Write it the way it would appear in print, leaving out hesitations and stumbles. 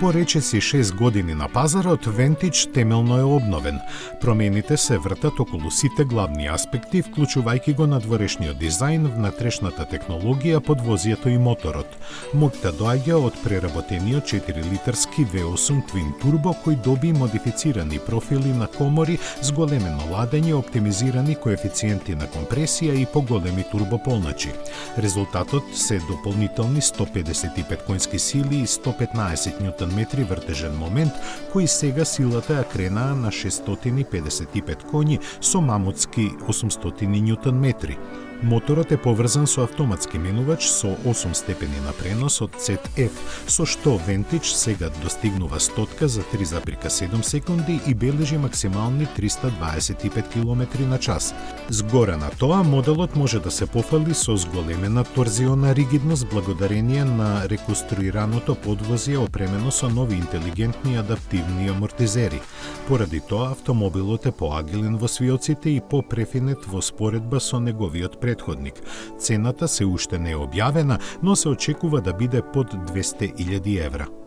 По речиси 6 години на пазарот, Vantage темелно е обновен. Промените се вртат околу сите главни аспекти, вклучувајќи го надворешниот дизајн, внатрешната технологија, подвозието и моторот. Моќта доаѓа од преработениот 4-литарски V8 Twin Turbo, кој доби модифицирани профили на комори, зголемено ладење, оптимизирани коефициенти на компресија и поголеми турбополначи. Резултатот се дополнителни 155 конски сили и 115 Нм вртежен момент, кои сега силата ја кренаа на 655 коњи со мамутски 800 Нм. Моторот е поврзан со автоматски менувач со 8 степени на пренос од ZF, со што Vantage сега достигнува стотка за 3,7 секунди и бележи максимални 325 км на час. Згоре на тоа, моделот може да се пофали со зголемена торзиона ригидност благодарение на реконструираното подвозје опремено со нови интелигентни адаптивни амортизери. Поради тоа, автомобилот е поагилен во свиоците и попрефинет во споредба со неговиот предходник. Цената се уште не е објавена, но се очекува да биде под 200.000 евра.